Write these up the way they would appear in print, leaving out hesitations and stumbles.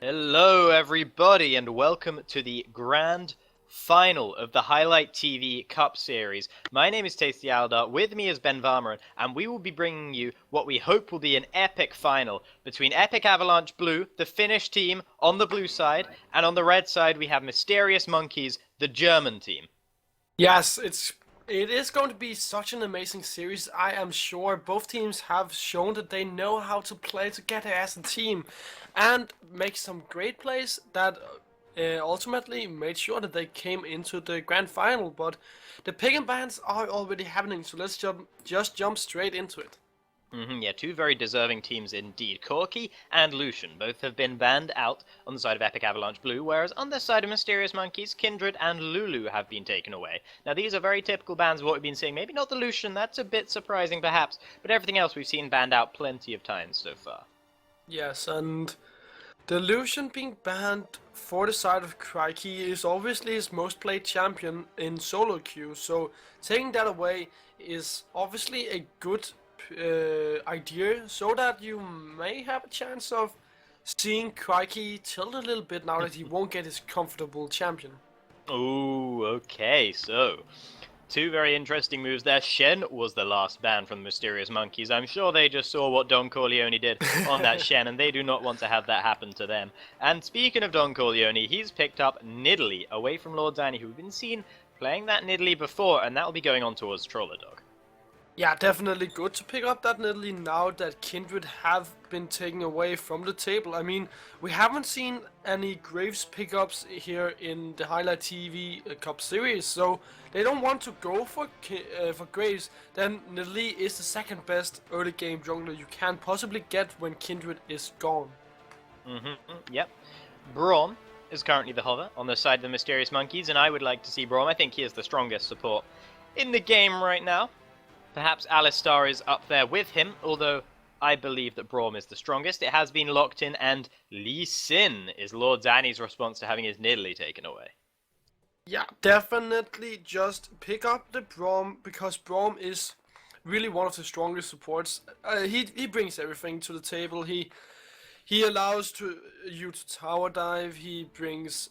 Hello, everybody, and welcome to the grand final of the Highlight TV Cup Series. My name is Tasty Aldar, with me is Benvarmeren, and we will be bringing you what we hope will be an epic final between Epic Avalanche Blue, the Finnish team, on the blue side, and on the red side we have Mysterious Monkeys, the German team. Yes, it is going to be such an amazing series. I am sure both teams have shown that they know how to play together as a team and make some great plays that ultimately made sure that they came into the grand final. But the pick and bans are already happening, so let's just jump straight into it. Yeah, two very deserving teams indeed. Corky and Lucian both have been banned out on the side of Epic Avalanche Blue, whereas on the side of Mysterious Monkeys, Kindred and Lulu have been taken away. Now, these are very typical bans of what we've been seeing. Maybe not the Lucian, that's a bit surprising perhaps, but everything else we've seen banned out plenty of times so far. Yes, and the Lucian being banned for the side of Crikey is obviously his most played champion in solo queue, so taking that away is obviously a good idea, so that you may have a chance of seeing Crikey tilt a little bit now that he won't get his comfortable champion. Oh, okay, so two very interesting moves there. Shen was the last ban from the Mysterious Monkeys. I'm sure they just saw what Don Corleone did on that Shen, and they do not want to have that happen to them. And speaking of Don Corleone, he's picked up Nidalee away from Lord Zanny, who've been seen playing that Nidalee before, and that will be going on towards Trollerdog. Yeah, definitely good to pick up that Nidalee now that Kindred have been taken away from the table. I mean, we haven't seen any Graves pickups here in the Highlight TV Cup Series, so they don't want to go for Graves. Then Nidalee is the second best early game jungler you can possibly get when Kindred is gone. Yep. Braum is currently the hover on the side of the Mysterious Monkeys, and I would like to see Braum. I think he is the strongest support in the game right now. Perhaps Alistar is up there with him, although I believe that Braum is the strongest. It has been locked in, and Lee Sin is Lord Zanny's response to having his Nidalee taken away. Yeah, definitely just pick up the Braum, because Braum is really one of the strongest supports. He brings everything to the table. He allows you to tower dive. He brings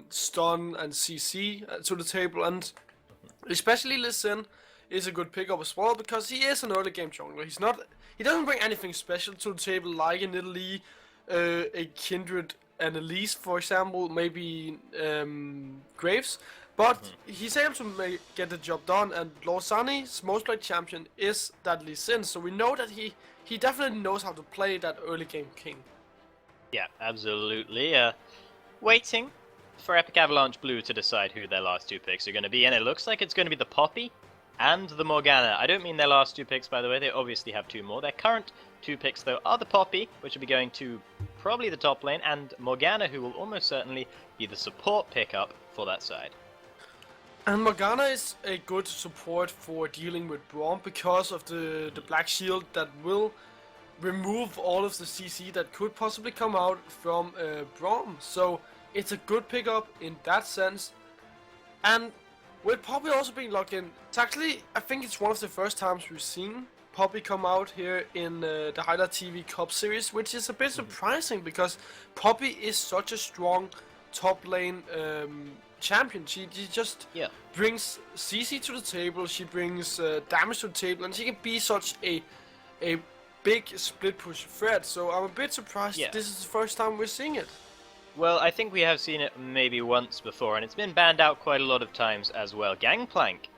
stun and CC to the table, and especially Lee Sin is a good pickup as well, because he is an early game jungler. He doesn't bring anything special to the table like a Nidalee, a Kindred, and Elise, for example, maybe Graves, but he's able to get the job done. And Lord Zanny's most played champion is that Lee Sin, so we know that he definitely knows how to play that early game king. Yeah, absolutely. Waiting for Epic Avalanche Blue to decide who their last two picks are going to be, and it looks like it's going to be the Poppy and the Morgana. I don't mean their last two picks, by the way. They obviously have two more. Their current two picks, though, are the Poppy, which will be going to probably the top lane, and Morgana, who will almost certainly be the support pickup for that side. And Morgana is a good support for dealing with Braum because of the Black Shield that will remove all of the CC that could possibly come out from Braum. So it's a good pickup in that sense. And with Poppy also being locked in, it's actually, I think it's one of the first times we've seen Poppy come out here in the Highlight TV Cup Series, which is a bit surprising because Poppy is such a strong top lane champion. She just brings CC to the table, she brings damage to the table, and she can be such a big split push threat. So I'm a bit surprised this is the first time we're seeing it. Well, I think we have seen it maybe once before, and it's been banned out quite a lot of times as well. Gangplank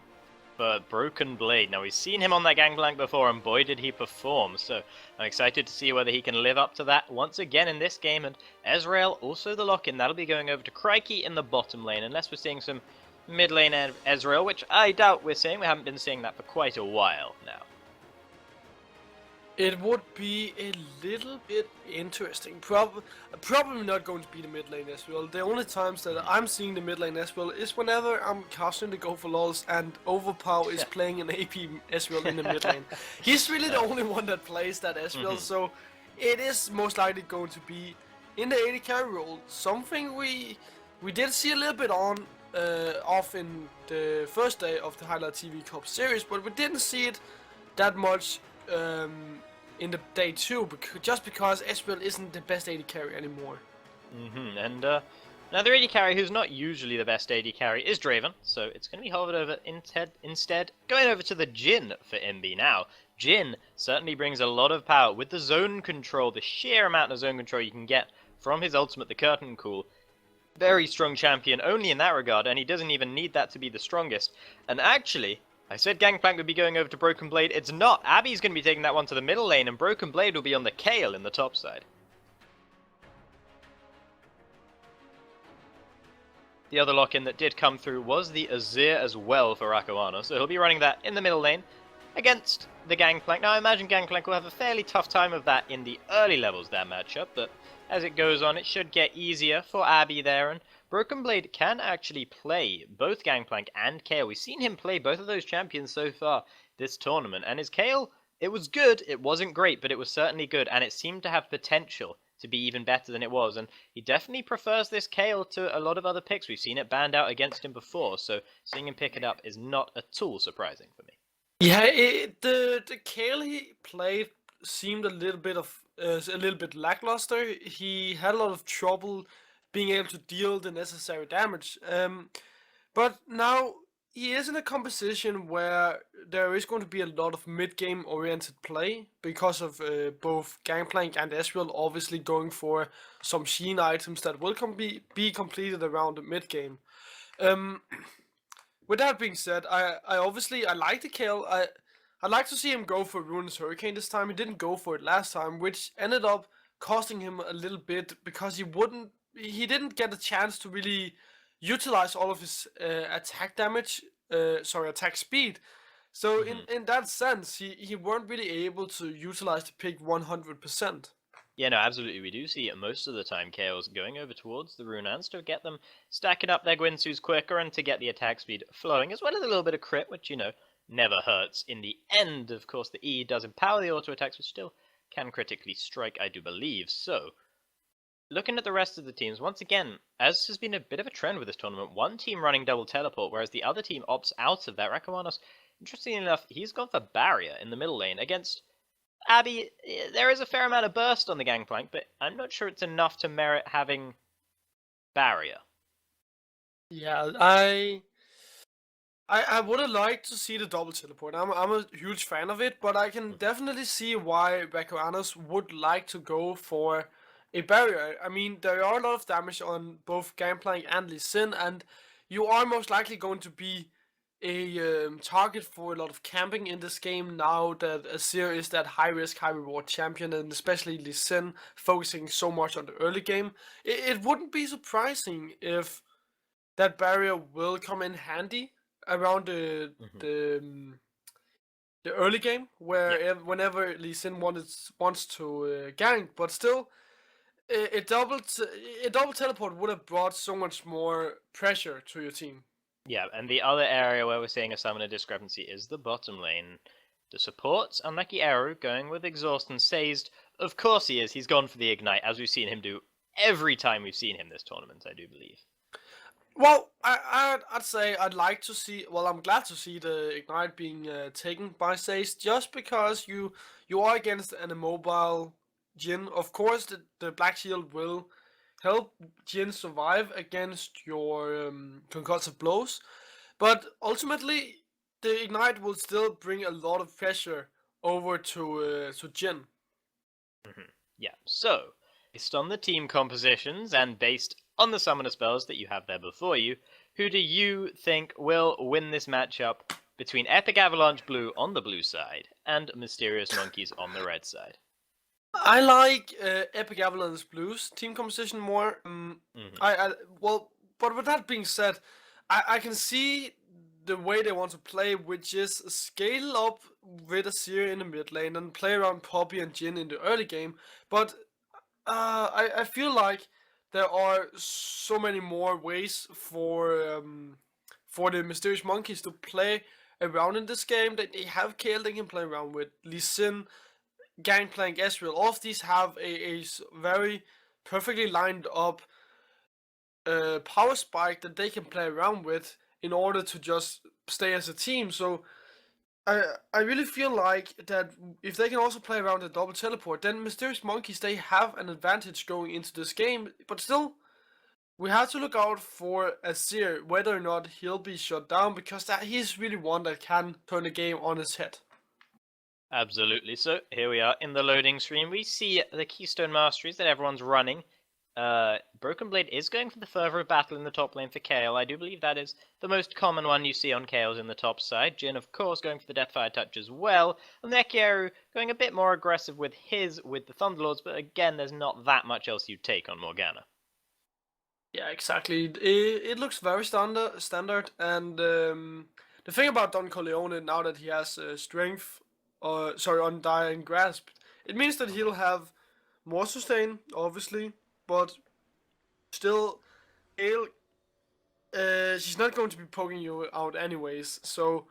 for Broken Blade. Now, we've seen him on that Gangplank before, and boy did he perform. So I'm excited to see whether he can live up to that once again in this game. And Ezreal, also the lock-in, that'll be going over to Crikey in the bottom lane, unless we're seeing some mid lane Ezreal, which I doubt we're seeing. We haven't been seeing that for quite a while now. It would be a little bit interesting. Probably not going to be the mid lane as well. The only times that I'm seeing the mid lane as well is whenever I'm casting the Go for Lols and Overpower is playing an AP Ezreal in the mid lane. He's really the only one that plays that Ezreal, so it is most likely going to be in the AD carry role. Something we did see a little bit off in the first day of the Highlight TV Cup Series, but we didn't see it that much in the day 2, just because Ezreal isn't the best AD carry anymore. And now the AD carry, who's not usually the best AD carry, is Draven, so it's going to be hovered over instead. Going over to the Jhin for MB now. Jhin certainly brings a lot of power with the zone control, the sheer amount of zone control you can get from his ultimate, the Curtain Call. Very strong champion only in that regard, and he doesn't even need that to be the strongest. And actually, I said Gangplank would be going over to Broken Blade. It's not. Abby's going to be taking that one to the middle lane, and Broken Blade will be on the Kayle in the top side. The other lock-in that did come through was the Azir as well for Rakowano, so he'll be running that in the middle lane against the Gangplank. Now I imagine Gangplank will have a fairly tough time of that in the early levels, that matchup, but as it goes on it should get easier for Abby there, and Broken Blade can actually play both Gangplank and Kayle. We've seen him play both of those champions so far this tournament, and his Kayle, it was good, it wasn't great, but it was certainly good, and it seemed to have potential to be even better than it was, and he definitely prefers this Kayle to a lot of other picks. We've seen it banned out against him before, so seeing him pick it up is not at all surprising for me. Yeah, the Kayle he played seemed a little bit lackluster. He had a lot of trouble being able to deal the necessary damage. But now he is in a composition where there is going to be a lot of mid-game oriented play because of both Gangplank and Ezreal obviously going for some Sheen items that will be completed around the mid-game. With that being said, I like the Kayle. I like to see him go for Ruinous Hurricane this time. He didn't go for it last time, which ended up costing him a little bit because he didn't get a chance to really utilize all of his attack speed. So in that sense, he weren't really able to utilize the pick 100%. Yeah, no, absolutely. We do see most of the time Kayle's going over towards the Runans to get them stacking up their Gwynsus quicker and to get the attack speed flowing, as well as a little bit of crit, which, never hurts. In the end, of course, the E does empower the auto attacks, which still can critically strike, I do believe. So, looking at the rest of the teams, once again, as has been a bit of a trend with this tournament, one team running double teleport, whereas the other team opts out of that. Rakawanos, interestingly enough, he's gone for Barrier in the middle lane against Abby. There is a fair amount of burst on the Gangplank, but I'm not sure it's enough to merit having Barrier. Yeah, I would have liked to see the double teleport. I'm a huge fan of it, but I can definitely see why Rakowano's would like to go for a barrier. I mean, there are a lot of damage on both Gangplank and Lee Sin, and you are most likely going to be a target for a lot of camping in this game now that Azir is that high risk, high reward champion, and especially Lee Sin focusing so much on the early game. It wouldn't be surprising if that barrier will come in handy around the early game, where whenever Lee Sin wants to gank, but still, a double teleport would have brought so much more pressure to your team. Yeah, and the other area where we're seeing a summoner discrepancy is the bottom lane. The supports, Unlucky Arrow, going with Exhaust and Sazed. Of course he is. He's gone for the Ignite, as we've seen him do every time we've seen him this tournament, I do believe. Well, I'd say I'd like to see. Well, I'm glad to see the Ignite being taken by Sazed, just because you are against an immobile Jhin. Of course, the Black Shield will help Jhin survive against your concussive blows, but ultimately the Ignite will still bring a lot of pressure over to Jhin. Yeah, so based on the team compositions and based on the summoner spells that you have there before you, who do you think will win this matchup between Epic Avalanche Blue on the blue side and Mysterious Monkeys on the red side? I like Epic Avalanche Blues team composition more. But with that being said, I can see the way they want to play, which is scale up with Azir in the mid lane and play around Poppy and Jhin in the early game. But I feel like there are so many more ways for the Mysterious Monkeys to play around in this game. That they have Kayle they can play around with, Lee Sin, Gangplank, Ezreal. All of these have a very perfectly lined up power spike that they can play around with in order to just stay as a team. So I really feel like that if they can also play around the double teleport, then Mysterious Monkeys they have an advantage going into this game. But still, we have to look out for Azir whether or not he'll be shut down because that he's really one that can turn the game on his head. Absolutely. So here we are in the loading screen. We see the Keystone Masteries that everyone's running. Broken Blade is going for the Fervor of Battle in the top lane for Kayle. I do believe that is the most common one you see on Kayle's in the top side. Jhin, of course, going for the Deathfire Touch as well. And Nekiaru going a bit more aggressive with the Thunderlords, but again, there's not that much else you'd take on Morgana. Yeah, exactly. It looks very standard, and the thing about Don Corleone now that he has strength, Undying Grasp, it means that he'll have more sustain, obviously, but still, Gale, she's not going to be poking you out anyways, so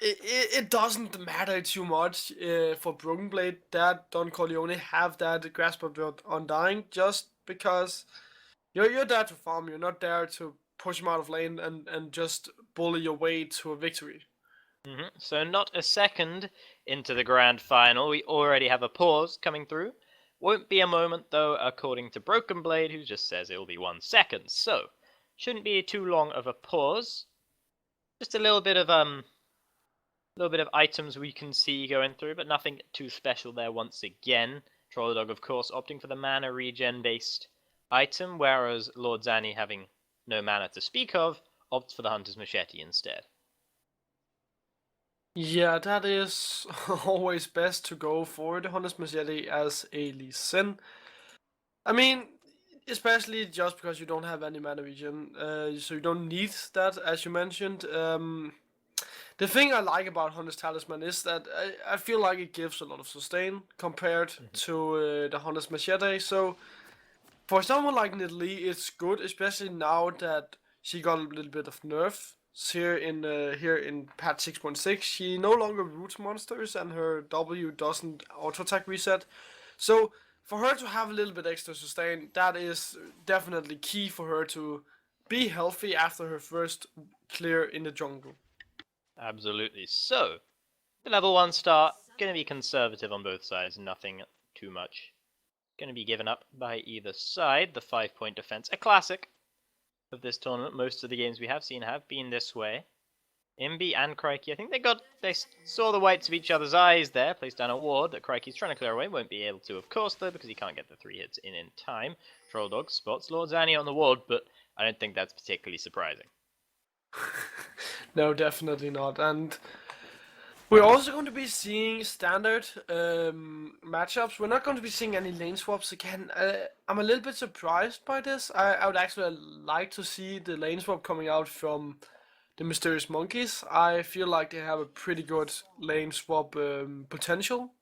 it doesn't matter too much for Broken Blade that Don Corleone have that Grasp of the Undying, just because you're there to farm, you're not there to push him out of lane and just bully your way to a victory. So not a second into the grand final, we already have a pause coming through. Won't be a moment though, according to Broken Blade, who just says it will be 1 second. So shouldn't be too long of a pause. Just a little bit of items we can see going through, but nothing too special there once again. Trolladog, of course, opting for the mana regen based item, whereas Lord Zanny, having no mana to speak of, opts for the Hunter's Machete instead. Yeah, that is always best to go for the Hunter's Machete as a Lee Sin. I mean, especially just because you don't have any mana regen, so you don't need that, as you mentioned. The thing I like about Hunter's Talisman is that I feel like it gives a lot of sustain compared to the Hunter's Machete, so for someone like Nidalee, it's good, especially now that she got a little bit of nerf here in patch 6.6. She no longer roots monsters, and her W doesn't auto attack reset. So for her to have a little bit extra sustain, that is definitely key for her to be healthy after her first clear in the jungle. Absolutely. So the level 1 start, going to be conservative on both sides, nothing too much going to be given up by either side. The 5-point defense, a classic of this tournament. Most of the games we have seen have been this way. Imbi and Crikey, I think they saw the whites of each other's eyes there, placed down a ward that Crikey's trying to clear away, won't be able to, of course, though, because he can't get the 3 hits in time. Trolldog spots Lord Zanny on the ward, but I don't think that's particularly surprising. No, definitely not. And we're also going to be seeing standard matchups. We're not going to be seeing any lane swaps again. I'm a little bit surprised by this. I would actually like to see the lane swap coming out from the Mysterious Monkeys. I feel like they have a pretty good lane swap potential.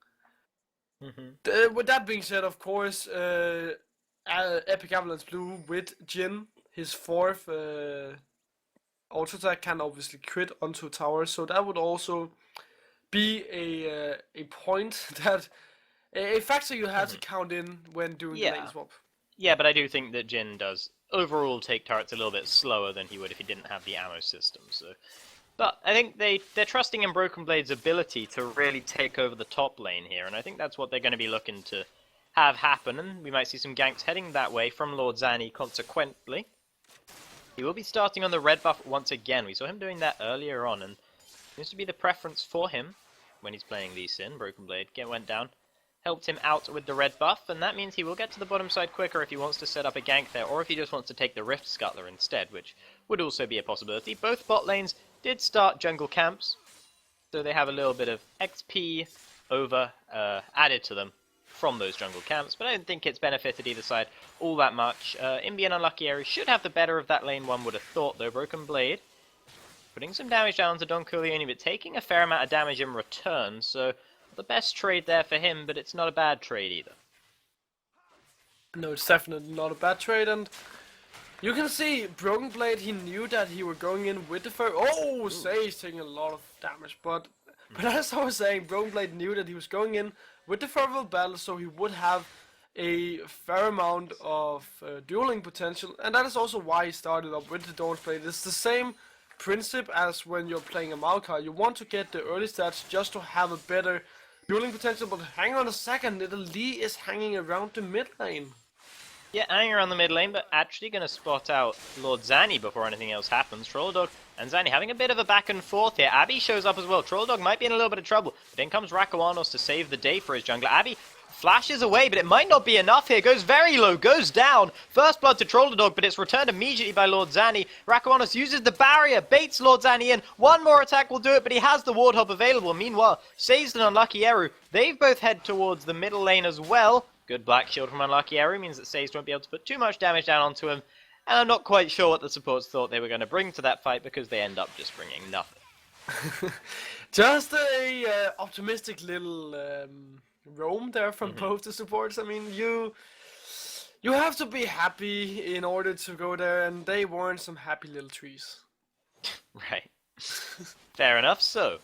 With that being said, of course, Epic Avalance Blue with Jhin, his 4th auto attack can obviously crit onto tower, so that would also be a point that a factor you have to count in when doing the lane swap. Yeah, but I do think that Jhin does overall take turrets a little bit slower than he would if he didn't have the ammo system. So, but I think they're trusting in Broken Blade's ability to really take over the top lane here, and I think that's what they're going to be looking to have happen. And we might see some ganks heading that way from Lord Zanny. Consequently, he will be starting on the red buff once again. We saw him doing that earlier on, and seems to be the preference for him when he's playing Lee Sin. Broken Blade went down, helped him out with the red buff, and that means he will get to the bottom side quicker if he wants to set up a gank there, or if he just wants to take the Rift Scuttler instead, which would also be a possibility. Both bot lanes did start jungle camps, so they have a little bit of XP over added to them from those jungle camps, but I don't think it's benefited either side all that much. Imbi and Unlucky Aries should have the better of that lane, one would have thought, though. Broken Blade putting some damage down to Don Corleone, but taking a fair amount of damage in return, so the best trade there for him, but it's not a bad trade either. No, it's definitely not a bad trade, and you can see Broken Blade, he knew that he were going in with the first... Oh, Say he's taking a lot of damage, but as I was saying, Broken Blade knew that he was going in with the Fervor Battle, so he would have a fair amount of dueling potential, and that is also why he started up with the Dawn's Blade. It's the same principle as when you're playing a Maokai. You want to get the early stats just to have a better dueling potential, but hang on a second, little Lee is hanging around the mid lane. Yeah, hanging around the mid lane, but actually going to spot out Lord Zanny before anything else happens. Trolldog and Zanny having a bit of a back and forth here. Abby shows up as well. Trolldog might be in a little bit of trouble, but in comes Rakawanos to save the day for his jungler. Abby flashes away, but it might not be enough here. Goes very low, goes down. First blood to Trolldog, but it's returned immediately by Lord Zanny. Rakawanos uses the barrier, baits Lord Zanny in. One more attack will do it, but he has the ward hop available. Meanwhile, Sazed and Unlucky Eru, they've both head towards the middle lane as well. Good black shield from Unlucky Eru means that Sazed won't be able to put too much damage down onto him. And I'm not quite sure what the supports thought they were going to bring to that fight, because they end up just bringing nothing. Just a optimistic little roam there from both the supports. I mean, you have to be happy in order to go there, and they weren't some happy little trees. Right. Fair enough. So,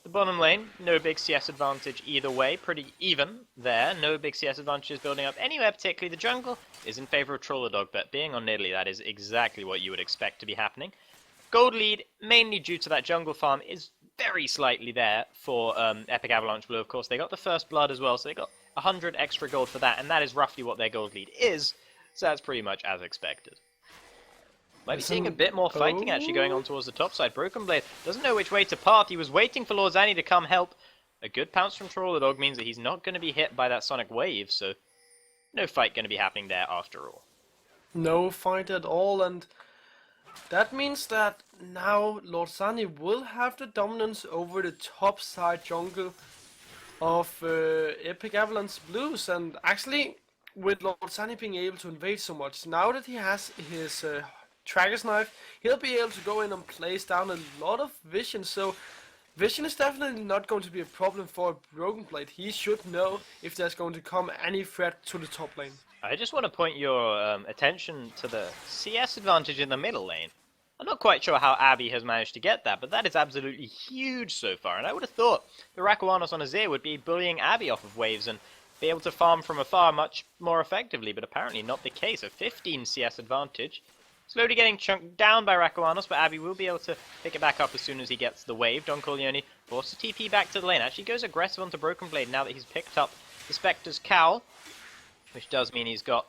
the bottom lane, no big CS advantage either way, pretty even there. No big CS advantages building up anywhere particularly. The jungle is in favor of Trolldog, but being on Nidalee, that is exactly what you would expect to be happening. Gold lead, mainly due to that jungle farm, is very slightly there for Epic Avalanche Blue, of course. They got the first blood as well, so they got 100 extra gold for that, and that is roughly what their gold lead is, so that's pretty much as expected. Might be seeing a bit more fighting actually going on towards the top side. Broken Blade doesn't know which way to path. He was waiting for Lord Zanny to come help. A good pounce from Trolldog means that he's not going to be hit by that sonic wave, so no fight going to be happening there after all. No fight at all, and that means that now Lord Zanny will have the dominance over the top side jungle of Epic Avalanche Blues, and actually with Lord Zanny being able to invade so much, now that he has his Tracker's Knife, he'll be able to go in and place down a lot of vision, so vision is definitely not going to be a problem for Broken Blade. He should know if there's going to come any threat to the top lane. I just want to point your attention to the CS advantage in the middle lane. I'm not quite sure how Abby has managed to get that, but that is absolutely huge so far, and I would have thought the Rakawanos on Azir would be bullying Abby off of waves and be able to farm from afar much more effectively, but apparently not the case. A 15 CS advantage. Slowly getting chunked down by Rakawanos, but Abby will be able to pick it back up as soon as he gets the wave. Don Corleone forced to TP back to the lane. Actually goes aggressive onto Broken Blade now that he's picked up the Spectre's Cowl, which does mean he's got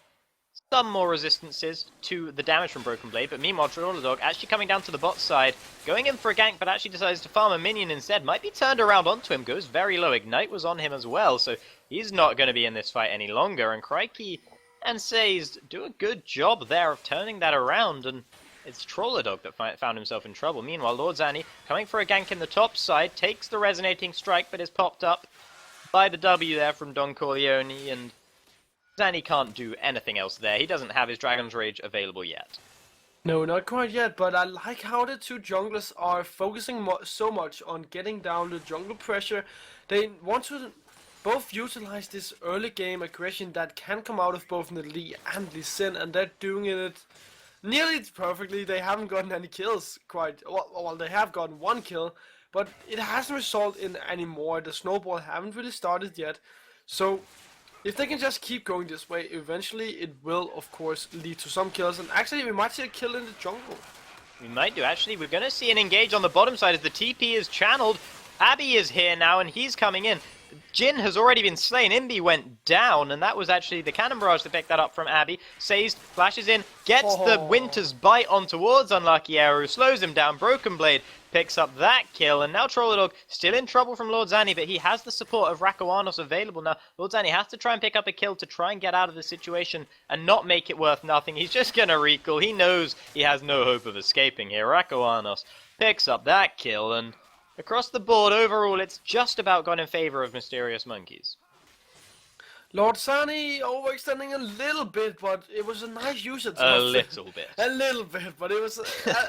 some more resistances to the damage from Broken Blade. But meanwhile, Trolldog actually coming down to the bot side, going in for a gank, but actually decides to farm a minion instead. Might be turned around onto him, goes very low. Ignite was on him as well, so he's not going to be in this fight any longer. And Crikey and Sazed do a good job there of turning that around, and it's Trolldog that found himself in trouble. Meanwhile, Lord Zanny, coming for a gank in the top side, takes the resonating strike, but is popped up by the W there from Don Corleone, and Zanny can't do anything else there. He doesn't have his Dragon's Rage available yet. No, not quite yet, but I like how the two junglers are focusing so much on getting down the jungle pressure. They want to both utilize this early game aggression that can come out of both Nidalee and Lee Sin, and they're doing it nearly perfectly. They haven't gotten any kills quite. Well, they have gotten one kill, but it hasn't resulted in any more. The snowball haven't really started yet. So if they can just keep going this way, eventually it will, of course, lead to some kills. And actually, we might see a kill in the jungle. We might do. Actually, we're going to see an engage on the bottom side as the TP is channeled. Abby is here now, and he's coming in. Jin has already been slain. Imbi went down, and that was actually the Cannon Barrage to pick that up from Abby. Sazed flashes in, gets the Winter's Bite on towards Unlucky Arrow, slows him down. Broken Blade picks up that kill, and now Trolldog still in trouble from Lord Zanny, but he has the support of Rakawanos available now. Lord Zanny has to try and pick up a kill to try and get out of the situation and not make it worth nothing. He's just going to recall. He knows he has no hope of escaping here. Rakawanos picks up that kill, and across the board, overall, it's just about gone in favor of Mysterious Monkeys. Lord Zanny overextending a little bit, but it was a nice usage. A little bit. A little bit, but it was,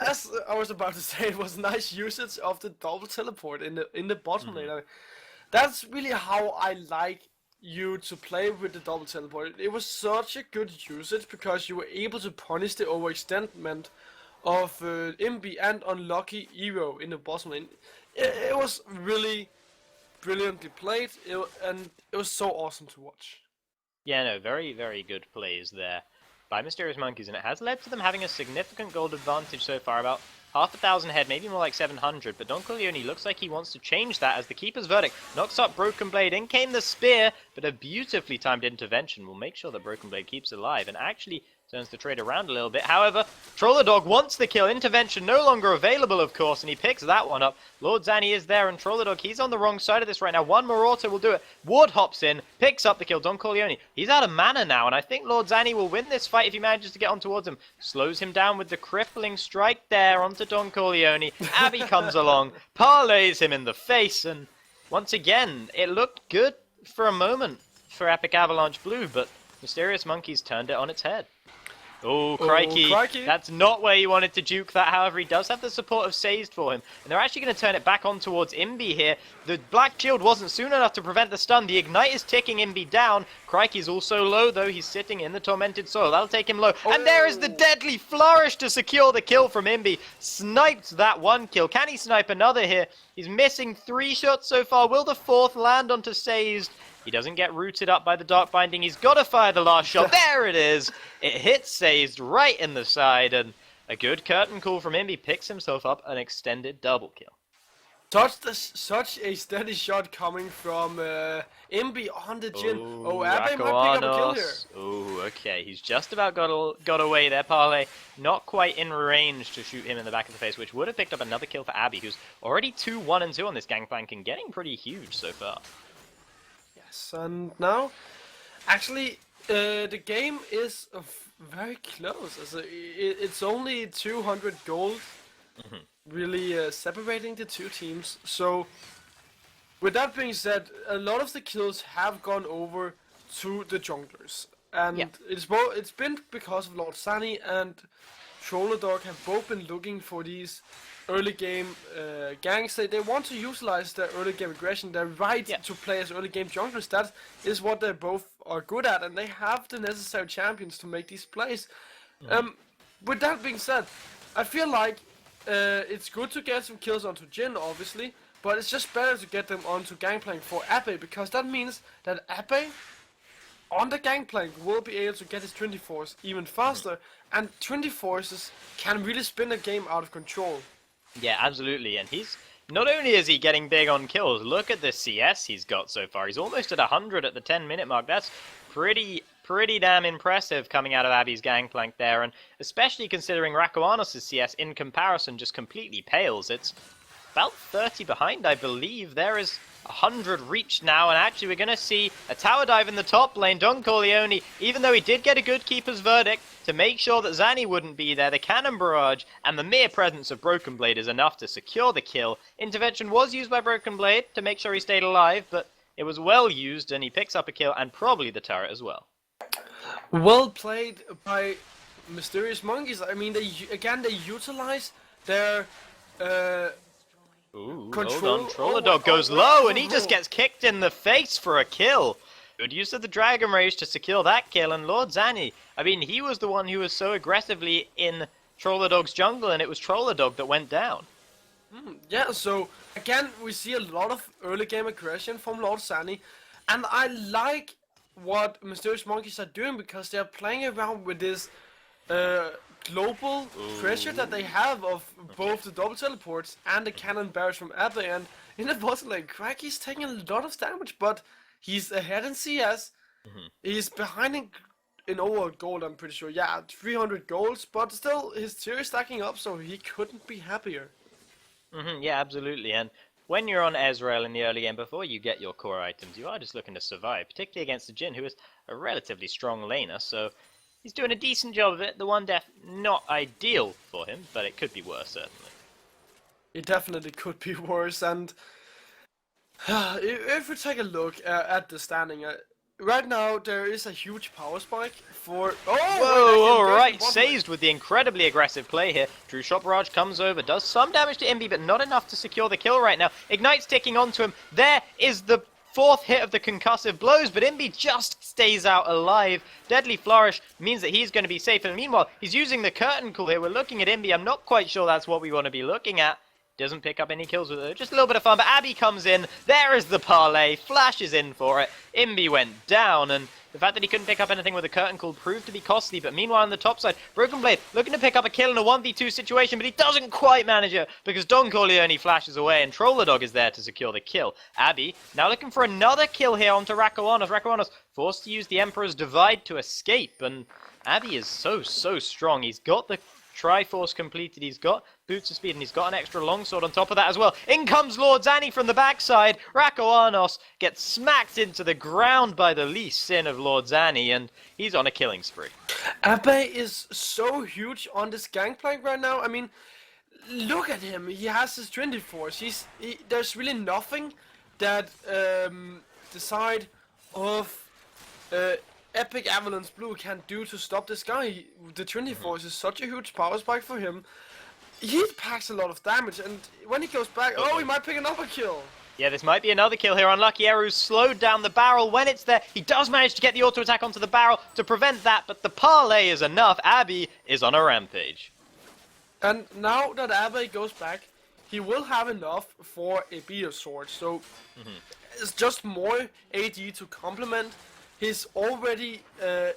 as I was about to say, it was nice usage of the double teleport in the bottom lane. That's really how I like you to play with the double teleport. It was such a good usage because you were able to punish the overextendment of Imbi and Unlucky Hero in the bottom lane. It was really brilliantly played, and it was so awesome to watch. Yeah, no, very, very good plays there by Mysterious Monkeys, and it has led to them having a significant gold advantage so far, about half a thousand head, maybe more like 700, but Don Corleone looks like he wants to change that as the keeper's verdict knocks up Broken Blade. In came the spear, but a beautifully timed intervention will make sure that Broken Blade keeps alive and actually turns the trade around a little bit. However, Trolladog wants the kill. Intervention no longer available, of course, and he picks that one up. Lord Zanny is there, and Trolladog, he's on the wrong side of this right now. One more auto will do it. Ward hops in, picks up the kill. Don Corleone, he's out of mana now, and I think Lord Zanny will win this fight if he manages to get on towards him. Slows him down with the crippling strike there onto Don Corleone. Abby comes along, parlays him in the face, and once again, it looked good for a moment for Epic Avalanche Blue, but Mysterious Monkeys turned it on its head. Oh, crikey. That's not where you wanted to juke that. However, he does have the support of Sazed for him. And they're actually going to turn it back on towards Imbi here. The Black Shield wasn't soon enough to prevent the stun. The Ignite is ticking Imbi down. Crikey's also low, though. He's sitting in the Tormented Soil. That'll take him low. Oh. And there is the deadly flourish to secure the kill from Imbi. Sniped that one kill. Can he snipe another here? He's missing 3 shots so far. Will the 4th land onto Sazed? He doesn't get rooted up by the Dark Binding. He's got to fire the last shot. There it is. It hits Sazed right in the side. And a good curtain call from Imbi picks himself up an extended double kill. Such a steady shot coming from Imbi on the Jhin. Oh, Abe might pick up a kill here. Oh, okay. He's just about got away there. Parlay not quite in range to shoot him in the back of the face, which would have picked up another kill for Abby, who's already 2-1-2 on this Gangplank and getting pretty huge so far. Yes, and now, actually, the game is very close. It's only 200 gold. Really separating the two teams. So, with that being said, a lot of the kills have gone over to the junglers, and it's been because of Lord Zanny and Trolladog have both been looking for these early game gangs. They want to utilize their early game aggression, their right to play as early game junglers. That is what they both are good at, and they have the necessary champions to make these plays. With that being said, I feel like it's good to get some kills onto Jhin, obviously, but it's just better to get them onto Gangplank for Abe, because that means that Abe on the Gangplank will be able to get his 24s even faster, and 24s can really spin a game out of control. Yeah, absolutely, and he's not only is he getting big on kills, look at the CS he's got so far. He's almost at 100 at the 10-minute mark. That's pretty damn impressive coming out of Abby's Gangplank there, and especially considering Rakoanos' CS in comparison just completely pales. It's about 30 behind, I believe. There is 100 reached now, and actually we're going to see a tower dive in the top lane. Don Corleone, even though he did get a good keeper's verdict to make sure that Zanny wouldn't be there, the cannon barrage and the mere presence of Broken Blade is enough to secure the kill. Intervention was used by Broken Blade to make sure he stayed alive, but it was well used, and he picks up a kill and probably the turret as well. Well played by Mysterious Monkeys. I mean, they utilize their Ooh, control. hold on. Trolladog goes low, and he just gets kicked in the face for a kill. Good use of the Dragon Rage to secure that kill, and Lord Zanny, I mean, he was the one who was so aggressively in Trolladog's jungle, and it was Trolladog that went down. Yeah, so again, we see a lot of early game aggression from Lord Zanny, and I like what Mysterious Monkeys are doing, because they're playing around with this global pressure that they have of both the double teleports and the cannon barrage from Abe, and in the bottom lane, Cracky's taking a lot of damage, but he's ahead in CS. He's behind in overall gold, I'm pretty sure. Yeah, 300 golds, but still his tier is stacking up, so he couldn't be happier. Yeah, absolutely, and when you're on Ezreal in the early game, before you get your core items, you are just looking to survive, particularly against the Jhin, who is a relatively strong laner, so he's doing a decent job of it. The 1-def, not ideal for him, but it could be worse, certainly. It definitely could be worse, and if we take a look at the standing, right now there is a huge power spike for... Whoa, alright, Sazed with the incredibly aggressive play here. True Shot Barrage comes over, does some damage to Imbi, but not enough to secure the kill right now. Ignite's ticking onto him. There is the 4th hit of the concussive blows, but Imbi just stays out alive. Deadly Flourish means that he's going to be safe, and meanwhile, he's using the curtain call here. We're looking at Imbi. I'm not quite sure that's what we want to be looking at. Doesn't pick up any kills with it. Just a little bit of fun, but Abby comes in. There is the parlay. Flashes in for it. Imbi went down, and The fact that he couldn't pick up anything with a curtain call proved to be costly, but meanwhile on the top side, Broken Blade looking to pick up a kill in a 1v2 situation, but he doesn't quite manage it because Don Corleone flashes away and Troller Dog is there to secure the kill. Abby now looking for another kill here onto Rakawanos. Rakawanos forced to use the Emperor's Divide to escape, and Abby is so strong. He's got the Triforce completed, he's got boots of speed, and he's got an extra longsword on top of that as well. In comes Lord Zanny from the backside. Rakawanos gets smacked into the ground by the Lee Sin of Lord Zanny, and he's on a killing spree. Abe is so huge on this gangplank right now. I mean, look at him. He has his Trinity Force. There's really nothing that the side of Epic Avalance Blue can do to stop this guy. The Trinity Force is such a huge power spike for him. He packs a lot of damage, and when he goes back, he might pick another kill. Yeah, this might be another kill here. Unlucky Eru slowed down the barrel. When it's there, he does manage to get the auto attack onto the barrel to prevent that, but the parlay is enough. Abby is on a rampage. And now that Abby goes back, he will have enough for a beer sword, so it's just more AD to complement his already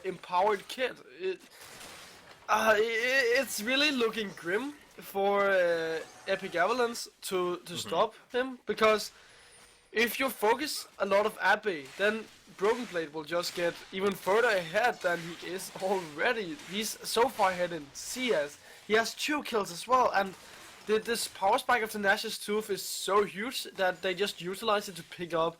empowered kit. It's really looking grim for Epic Avalance to stop him, because if you focus a lot of Abbey, then Broken Blade will just get even further ahead than he is already. He's so far ahead in CS. He has 2 kills as well, and this power spike of the Nash's Tooth is so huge that they just utilize it to pick up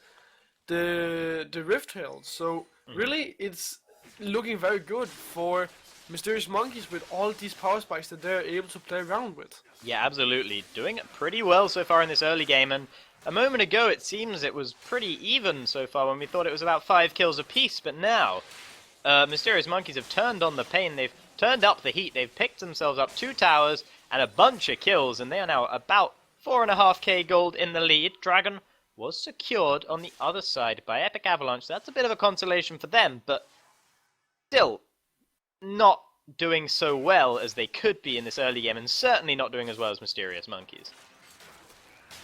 the Rift Herald. So really, it's looking very good for Mysterious Monkeys with all these power spikes that they're able to play around with. Yeah, absolutely. Doing it pretty well so far in this early game, and a moment ago it seems it was pretty even so far when we thought it was about 5 kills apiece, but now Mysterious Monkeys have turned on the pain, they've turned up the heat, they've picked themselves up 2 towers and a bunch of kills, and they are now about 4.5k gold in the lead. Dragon was secured on the other side by Epic Avalanche, so that's a bit of a consolation for them, but still not doing so well as they could be in this early game, and certainly not doing as well as Mysterious Monkeys.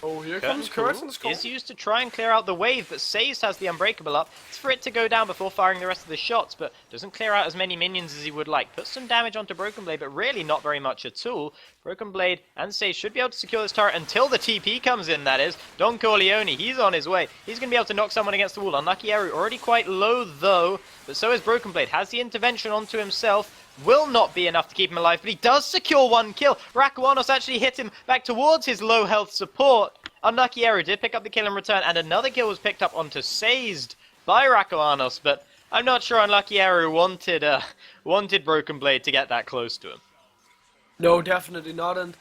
Oh, here comes Curtain's is used to try and clear out the wave, but Sazed has the Unbreakable up. It's for it to go down before firing the rest of the shots, but doesn't clear out as many minions as he would like. Puts some damage onto Broken Blade, but really not very much at all. Broken Blade and Sazed should be able to secure this turret until the TP comes in, that is. Don Corleone, he's on his way. He's going to be able to knock someone against the wall. Unlucky Eru, already quite low though, but so is Broken Blade. Has the intervention onto himself. Will not be enough to keep him alive, but he does secure 1 kill. Rakawanos actually hit him back towards his low health support. Unlucky Eru did pick up the kill in return, and another kill was picked up onto Sazed by Rakawanos, but I'm not sure Unlucky Eru wanted Broken Blade to get that close to him. No, definitely not, and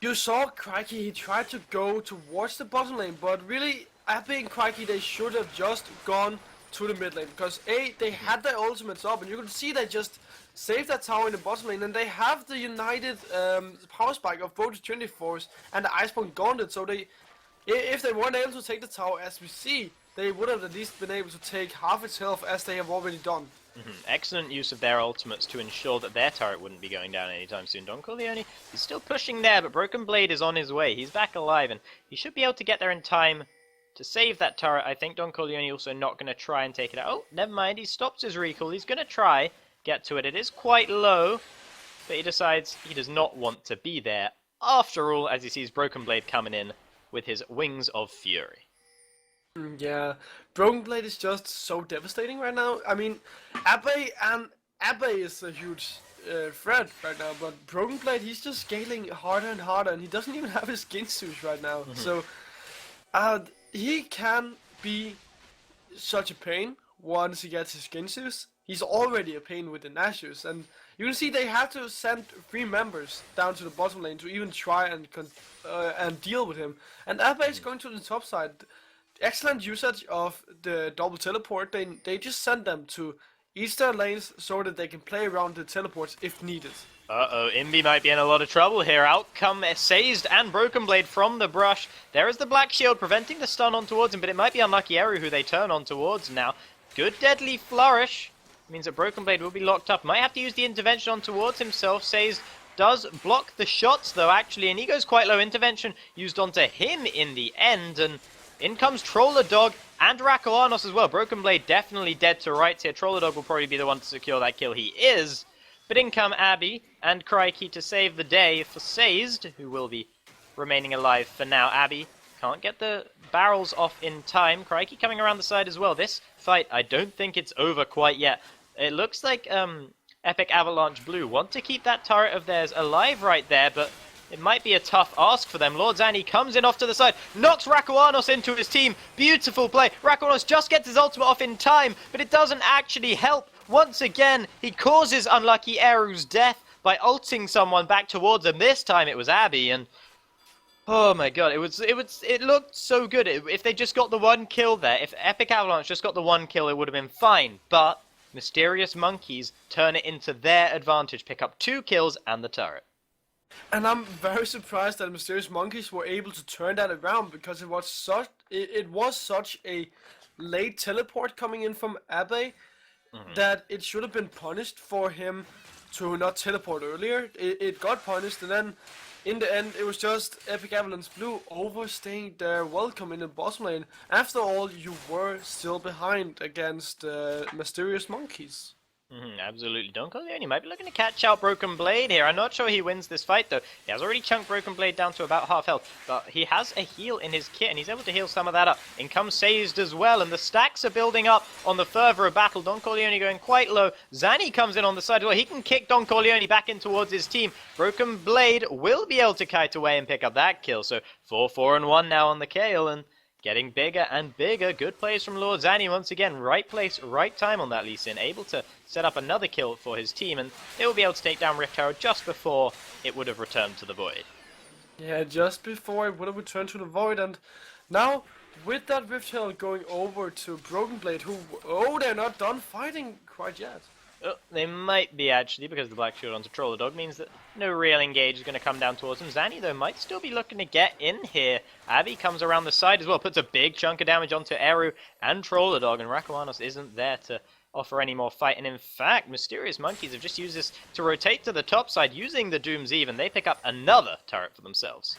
you saw Crikey, he tried to go towards the bottom lane, but really, Abby and Crikey, they should have just gone to the mid lane, because they had their ultimates up, and you could see they just saved that tower in the bottom lane, and they have the united power spike of both the Trinity Force and the Iceborne Gauntlet, so if they weren't able to take the tower as we see, they would have at least been able to take half its health as they have already done. Excellent use of their ultimates to ensure that their turret wouldn't be going down anytime soon. Don Corleone is still pushing there, but Broken Blade is on his way. He's back alive, and he should be able to get there in time to save that turret. I think Don Corleone also not going to try and take it out. Oh, never mind, he stops his recall. He's going to try get to it. It is quite low, but he decides he does not want to be there after all, as he sees Broken Blade coming in with his Wings of Fury. Yeah, Broken Blade is just so devastating right now. I mean, Abbe is a huge threat right now, but Broken Blade, he's just scaling harder and harder, and he doesn't even have his skin suit right now. So he can be such a pain once he gets his skin suits. He's already a pain with the Nashus, and you can see they have to send 3 members down to the bottom lane to even try and deal with him. And Abbe is going to the top side. Excellent usage of the double teleport. They just send them to each their lanes so that they can play around the teleports if needed. Uh-oh, Imbi might be in a lot of trouble here. Out come Sazed and Broken Blade from the brush. There is the Black Shield preventing the stun on towards him, but it might be Unlucky Eru who they turn on towards now. Good Deadly Flourish means that Broken Blade will be locked up. Might have to use the intervention on towards himself. Sazed does block the shots though, actually, and he goes quite low. Intervention used onto him in the end, and In comes Troller Dog and Rakoanos as well. Broken Blade definitely dead to rights here. Troller Dog will probably be the one to secure that kill. He is. But in come Abby and Crikey to save the day for Sazed, who will be remaining alive for now. Abby can't get the barrels off in time. Crikey coming around the side as well. This fight, I don't think it's over quite yet. It looks like Epic Avalanche Blue want to keep that turret of theirs alive right there, but it might be a tough ask for them. Lord Zanny comes in off to the side, knocks Rakoanos into his team. Beautiful play. Rakoanos just gets his ultimate off in time, but it doesn't actually help. Once again, he causes Unlucky Eru's death by ulting someone back towards him. This time it was Abby, and oh my god, it looked so good. If they just got the one kill there, if Epic Avalanche just got the one kill, it would have been fine. But Mysterious Monkeys turn it into their advantage, pick up 2 kills and the turret. And I'm very surprised that Mysterious Monkeys were able to turn that around, because it was such a late teleport coming in from Abe that it should have been punished for him to not teleport earlier. It got punished, and then in the end it was just Epic Avalanche Blue overstaying their welcome in the bottom lane. After all, you were still behind against Mysterious Monkeys. Absolutely. Donko Leone might be looking to catch out Broken Blade here. I'm not sure he wins this fight, though. He has already chunked Broken Blade down to about half health, but he has a heal in his kit, and he's able to heal some of that up. In comes Sazed as well, and the stacks are building up on the further of battle. Don Corleone going quite low. Zanny comes in on the side as well. He can kick Don Corleone back in towards his team. Broken Blade will be able to kite away and pick up that kill, so 4-4-1 now on the Kayle, and getting bigger and bigger. Good plays from Lord Zanny once again. Right place, right time on that Lee Sin. Able to set up another kill for his team, and they will be able to take down Rift Herald just before it would have returned to the Void. Yeah, just before it would have returned to the Void, and now with that Rift Herald going over to Broken Blade, who, they're not done fighting quite yet. They might be, actually, because the Black Shield onto Troller Dog means that no real engage is going to come down towards him. Zanny, though, might still be looking to get in here. Abby comes around the side as well, puts a big chunk of damage onto Eru and Troller Dog, and Rakoanos isn't there to offer any more fight. And in fact, Mysterious Monkeys have just used this to rotate to the top side using the Doom's Eve, and they pick up another turret for themselves.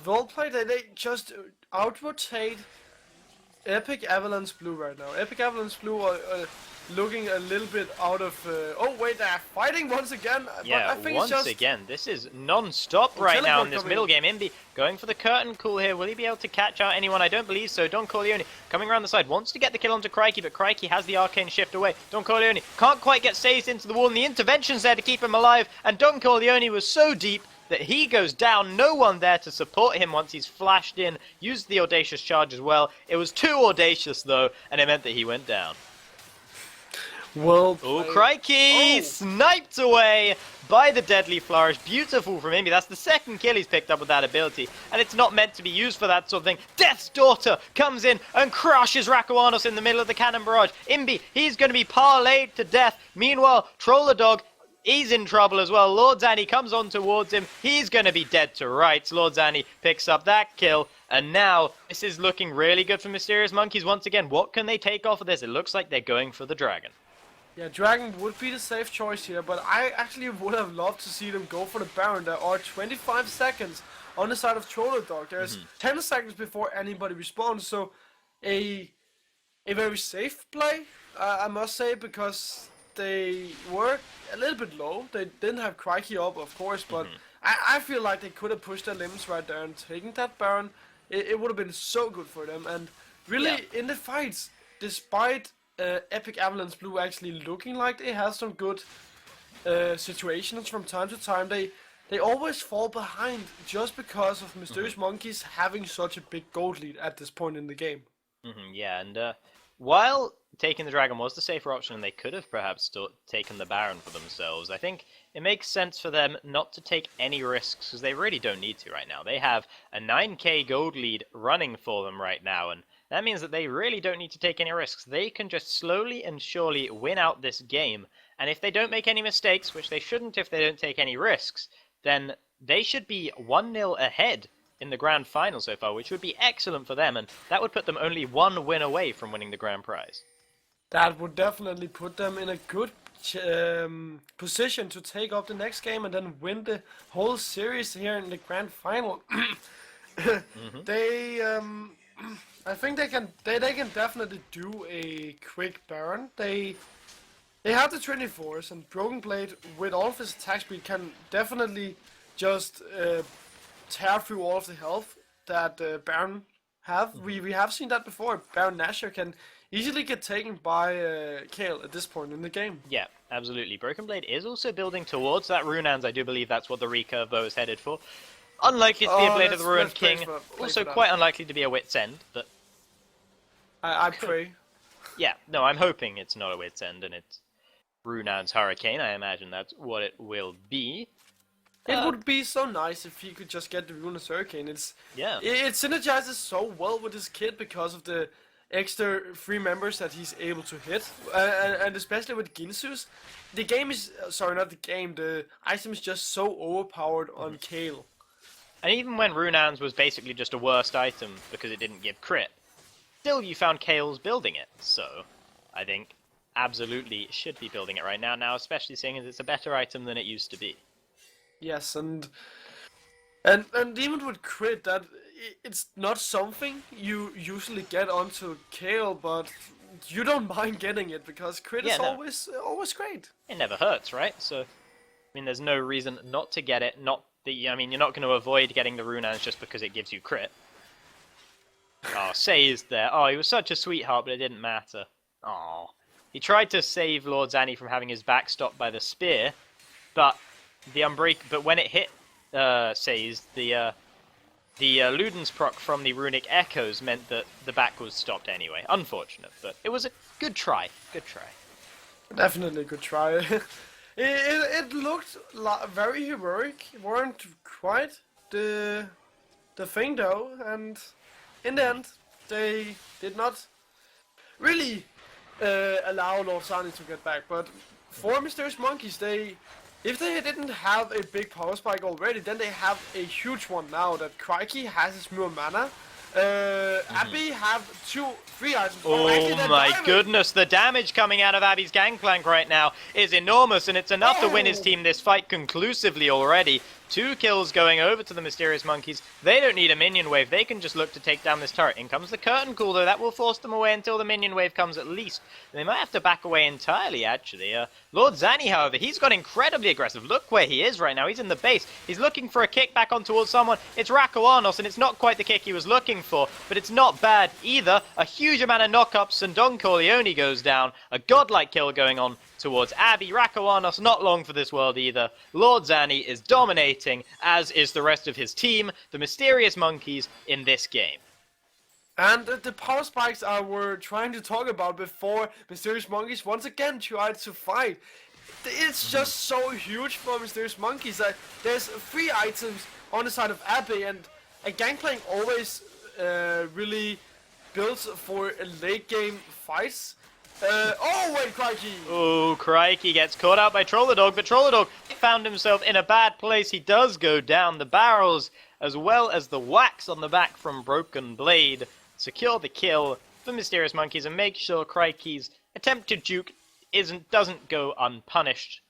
Well played. They just out-rotate Epic Avalanche Blue right now. Epic Avalanche Blue are looking a little bit out of... oh wait, they're fighting once again. Yeah, but I think once it's just again. This is non-stop right now in this middle game. Imbi going for the curtain call here. Will he be able to catch out anyone? I don't believe so. Don Corleone coming around the side. Wants to get the kill onto Crikey, but Crikey has the arcane shift away. Don Corleone can't quite get Sazed into the wall, and the intervention's there to keep him alive. And Don Corleone was so deep that he goes down. No one there to support him once he's flashed in. Used the Audacious Charge as well. It was too audacious, though, and it meant that he went down. Well, oh, crikey! Sniped away by the Deadly Flourish. Beautiful from Imbi. That's the second kill he's picked up with that ability, and it's not meant to be used for that sort of thing. Death's Daughter comes in and crushes Rakoanos in the middle of the cannon barrage. Imbi, he's going to be parlayed to death. Meanwhile, Troller Dog, he's in trouble as well. Lord Zanny comes on towards him. He's going to be dead to rights. Lord Zanny picks up that kill. And now, this is looking really good for Mysterious Monkeys once again. What can they take off of this? It looks like they're going for the Dragon. Yeah, Dragon would be the safe choice here, but I actually would have loved to see them go for the Baron. There are 25 seconds on the side of Troller Dog. There's 10 seconds before anybody responds, so a very safe play, I must say, because they were a little bit low. They didn't have Crikey up, of course, but I feel like they could have pushed their limits right there and taken that Baron. It would have been so good for them, and really, in the fights, despite Epic Avalanche Blue actually looking like they have some good situations from time to time, they always fall behind just because of Mysterious Monkeys having such a big gold lead at this point in the game. Yeah, and while taking the Dragon was the safer option, and they could have perhaps taken the Baron for themselves, I think it makes sense for them not to take any risks, because they really don't need to right now. They have a 9k gold lead running for them right now, and that means that they really don't need to take any risks. They can just slowly and surely win out this game, and if they don't make any mistakes, which they shouldn't if they don't take any risks, then they should be 1-0 ahead in the grand final so far, which would be excellent for them, and that would put them only one win away from winning the grand prize. That would definitely put them in a good position to take up the next game and then win the whole series here in the grand final. They I think they can definitely do a quick Baron. They have the 24s, and Broken Blade with all of his attack speed can definitely just tear through all of the health that Baron have. We have seen that before. Baron Nashor can easily get taken by Kale at this point in the game. Yeah, absolutely. Broken Blade is also building towards that Runelands. I do believe that's what the recurve bow is headed for. Unlikely to be a Blade of the Ruined King. Also quite unlikely to be a Wit's End, but... I pray. Yeah, no, I'm hoping it's not a Wit's End and it's Runeland's Hurricane. I imagine that's what it will be. It would be so nice if he could just get the Runeland's Hurricane. It synergizes so well with his kit because of the extra 3 members that he's able to hit. And especially with Ginsu's. The game is... Sorry, not the game. The item is just so overpowered on Kale. And even when Runelands was basically just a worst item because it didn't give crit, still you found Kale's building it, so I think absolutely should be building it right now, especially seeing as it's a better item than it used to be. Yes, and even with crit, that it's not something you usually get onto Kale, but you don't mind getting it because crit is always great. It never hurts, right? So I mean, there's no reason not to get it. I mean, you're not going to avoid getting the Runelands just because it gives you crit. Oh, Say's there. Oh, he was such a sweetheart, but it didn't matter. Oh, he tried to save Lord Zanny from having his back stopped by the spear, but But when it hit Say's, the Luden's proc from the runic echoes meant that the back was stopped anyway. Unfortunate, but it was a good try. Good try. Definitely a good try. It looked very heroic. Weren't quite the thing though, and in the end, they did not really allow Lord Zanny to get back. But for Mysterious Monkeys, if they didn't have a big power spike already, then they have a huge one now that Crikey has his Muir Mana. Abby have 3 items. Oh my goodness, the damage coming out of Abby's Gangplank right now is enormous, and it's enough to win his team this fight conclusively already. 2 kills going over to the Mysterious Monkeys. They don't need a minion wave, they can just look to take down this turret. In comes the Curtain Call though, that will force them away until the minion wave comes at least. They might have to back away entirely actually. Lord Zanny, however, he's got incredibly aggressive. Look where he is right now, he's in the base. He's looking for a kick back on towards someone. It's Rakoanos, and it's not quite the kick he was looking for, but it's not bad either. A huge amount of knockups, and Don Corleone goes down. A godlike kill going on towards Abby. Rakoanos not long for this world either. Lord Zanny is dominating, as is the rest of his team, the Mysterious Monkeys, in this game. And the power spikes I were trying to talk about before Mysterious Monkeys once again tried to fight. It's just so huge for Mysterious Monkeys that there's 3 items on the side of Abby, and a Gangplank always really builds for a late game fights. Oh wait, Crikey! Oh, Crikey gets caught out by Trolladog, but Trolladog found himself in a bad place. He does go down. The barrels, as well as the wax on the back from Broken Blade, secure the kill for Mysterious Monkeys and make sure Crikey's attempt to juke doesn't go unpunished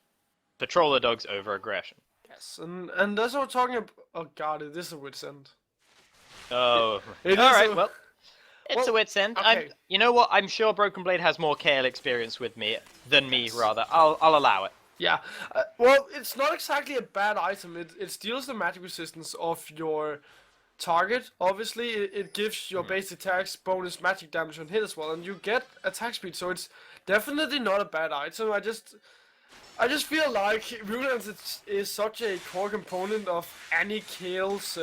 for Trolladog's over-aggression. Yes, and that's what we're talking about. Oh god, it is a Wit's End. Oh, alright, well... It's a Wit's End. Okay. You know what? I'm sure Broken Blade has more KL experience with me than me, rather. I'll allow it. Yeah. Well, it's not exactly a bad item. It steals the magic resistance of your target. Obviously, it gives your base attacks bonus magic damage on hit as well, and you get attack speed. So it's definitely not a bad item. I just feel like Runelands is such a core component of any Kale's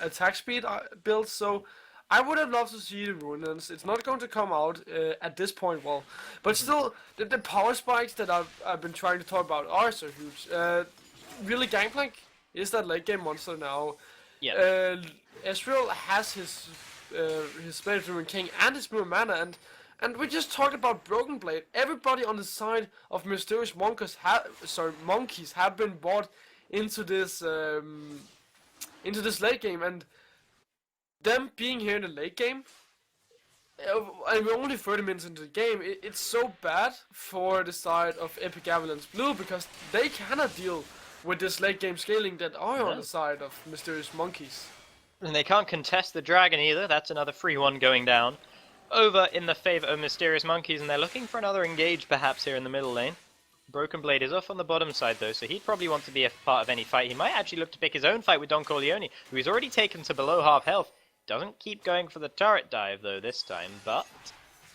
attack speed build. So I would have loved to see the Runelands. It's not going to come out at this point, well, but still, the power spikes that I've been trying to talk about are so huge. Really, Gangplank is that late game monster now. Yeah. Ezreal has his Blade Ruined King and his Muir Mana, and we just talked about Broken Blade. Everybody on the side of Mysterious Monkeys have been brought into this late game, and them being here in the late game, and we're only 30 minutes into the game, it's so bad for the side of Epic Avalance Blue because they cannot deal with this late game scaling that are on the side of Mysterious Monkeys. And they can't contest the dragon either. That's another free one going down. Over in the favour of Mysterious Monkeys, and they're looking for another engage perhaps here in the middle lane. Broken Blade is off on the bottom side though, so he'd probably want to be a part of any fight. He might actually look to pick his own fight with Don Corleone, who he's already taken to below half health. Doesn't keep going for the turret dive though this time, but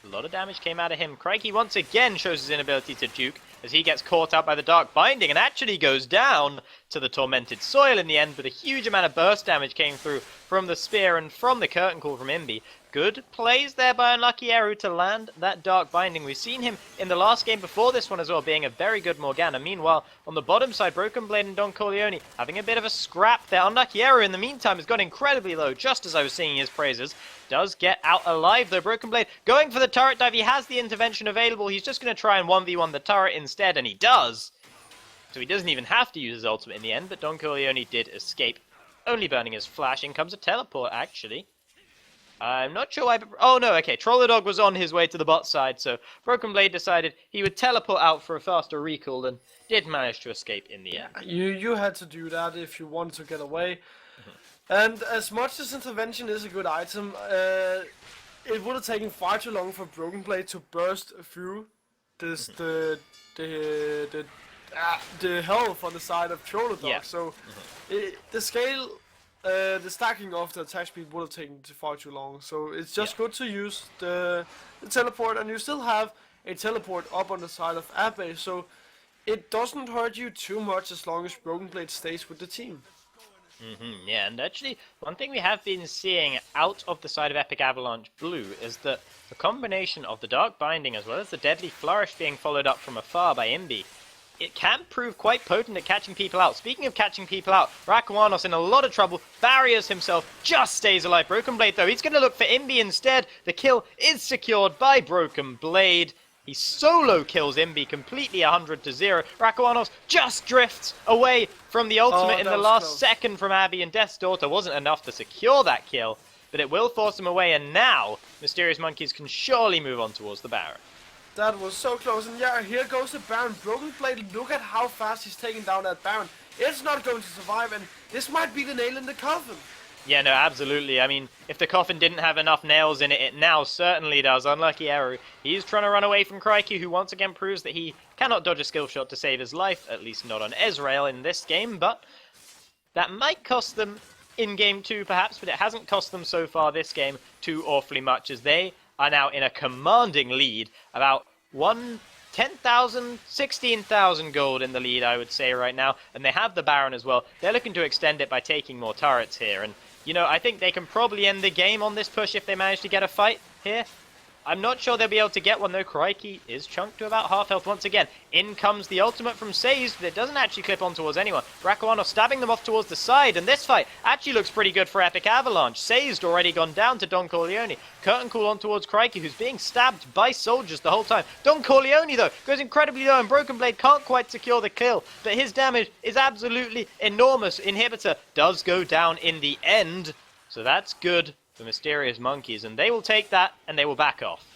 a lot of damage came out of him. Crikey once again shows his inability to juke as he gets caught out by the Dark Binding and actually goes down to the Tormented Soil in the end, but a huge amount of burst damage came through from the Spear and from the Curtain Call from Imbi. Good plays there by Unlucky Eru to land that Dark Binding. We've seen him in the last game before this one as well, being a very good Morgana. Meanwhile, on the bottom side, Broken Blade and Don Corleone having a bit of a scrap there. Unlucky Eru, in the meantime, has gone incredibly low, just as I was singing his praises. Does get out alive, though. Broken Blade going for the turret dive. He has the intervention available. He's just going to try and 1v1 the turret instead, and he does. So he doesn't even have to use his ultimate in the end, but Don Corleone did escape, only burning his flash. In comes a teleport, actually. I'm not sure why... Oh, no, okay. Trolladog was on his way to the bot side, so Broken Blade decided he would teleport out for a faster recall and did manage to escape in the end. You had to do that if you wanted to get away. And as much as intervention is a good item, it would have taken far too long for Broken Blade to burst through this the health on the side of Trolladog. Yeah. So the scale... the stacking of the attack speed would have taken far too long, so it's just good to use the teleport, and you still have a teleport up on the side of Abe, so it doesn't hurt you too much as long as Broken Blade stays with the team. Yeah, and actually, one thing we have been seeing out of the side of Epic Avalanche Blue is that the combination of the Dark Binding as well as the Deadly Flourish being followed up from afar by Imbi, it can prove quite potent at catching people out. Speaking of catching people out, Rakuanos in a lot of trouble, barriers himself, just stays alive. Broken Blade though, he's going to look for Imbi instead. The kill is secured by Broken Blade. He solo kills Imbi completely 100-0. Rakuanos just drifts away from the ultimate in the last second from Abby, and Death's Daughter wasn't enough to secure that kill, but it will force him away, and now Mysterious Monkeys can surely move on towards the Baron. That was so close, and yeah, here goes the Baron. Broken Blade, look at how fast he's taking down that Baron. It's not going to survive, and this might be the nail in the coffin. Yeah, no, absolutely. I mean, if the coffin didn't have enough nails in it, it now certainly does. Unlucky Eru. He's trying to run away from Crikey, who once again proves that he cannot dodge a skill shot to save his life, at least not on Ezreal in this game, but that might cost them in Game 2 perhaps, but it hasn't cost them so far this game too awfully much, as they are now in a commanding lead, about 10,000, 16,000 gold in the lead, I would say right now, and they have the Baron as well. They're looking to extend it by taking more turrets here, and you know, I think they can probably end the game on this push if they manage to get a fight here. I'm not sure they'll be able to get one though. Crikey is chunked to about half health once again. In comes the ultimate from Sazed, but it doesn't actually clip on towards anyone. Rakuano stabbing them off towards the side, and this fight actually looks pretty good for Epic Avalanche. Sazed already gone down to Don Corleone. Curtain Call on towards Crikey, who's being stabbed by soldiers the whole time. Don Corleone though goes incredibly low, and Broken Blade can't quite secure the kill, but his damage is absolutely enormous. Inhibitor does go down in the end, so that's good for Mysterious Monkeys, and they will take that and they will back off.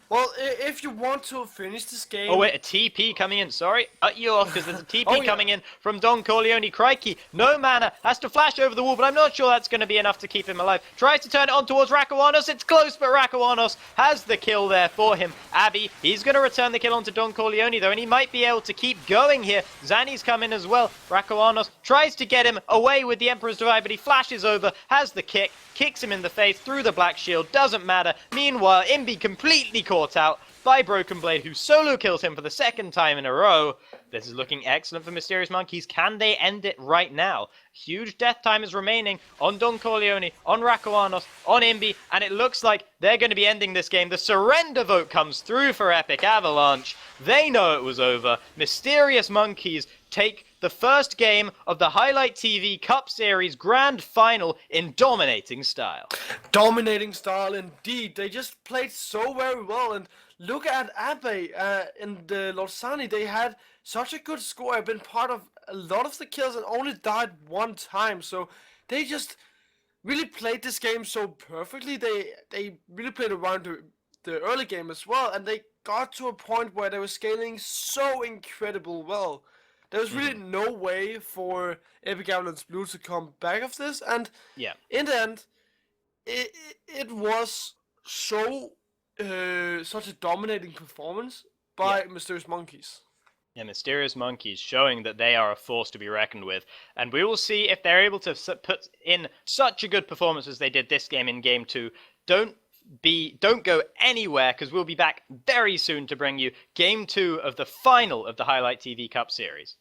Well, if you want to finish this game... Oh wait, a TP coming in, sorry. Cut you off because there's a TP coming in from Don Corleone. Crikey, no mana, has to flash over the wall, but I'm not sure that's going to be enough to keep him alive. Tries to turn it on towards Rakuanos, it's close, but Rakuanos has the kill there for him. Abby, he's going to return the kill onto Don Corleone though, and he might be able to keep going here. Zanny's come in as well. Rakuanos tries to get him away with the Emperor's Divide, but he flashes over, has the kick, kicks him in the face through the Black Shield, doesn't matter. Meanwhile, Imbi completely caught out by Broken Blade, who solo kills him for the second time in a row. This is looking excellent for Mysterious Monkeys. Can they end it right now? Huge death time is remaining on Don Corleone, on Rakuanos, on Imbi, and it looks like they're going to be ending this game. The surrender vote comes through for Epic Avalanche. They know it was over. Mysterious Monkeys take the first game of the Highlight TV Cup Series Grand Final in dominating style. Dominating style indeed. They just played so very well, and look at Abe and Lorsani. They had such a good score. I've been part of a lot of the kills and only died one time, so they just really played this game so perfectly. They really played around the early game as well, and they got to a point where they were scaling so incredible well. There was really no way for Epic Avalance Blue to come back of this, and Yeah. in the end, it was such a dominating performance by Mysterious Monkeys. Yeah, Mysterious Monkeys showing that they are a force to be reckoned with. And we will see if they're able to put in such a good performance as they did this game in Game 2. Don't go anywhere, because we'll be back very soon to bring you Game 2 of the final of the Highlight TV Cup series.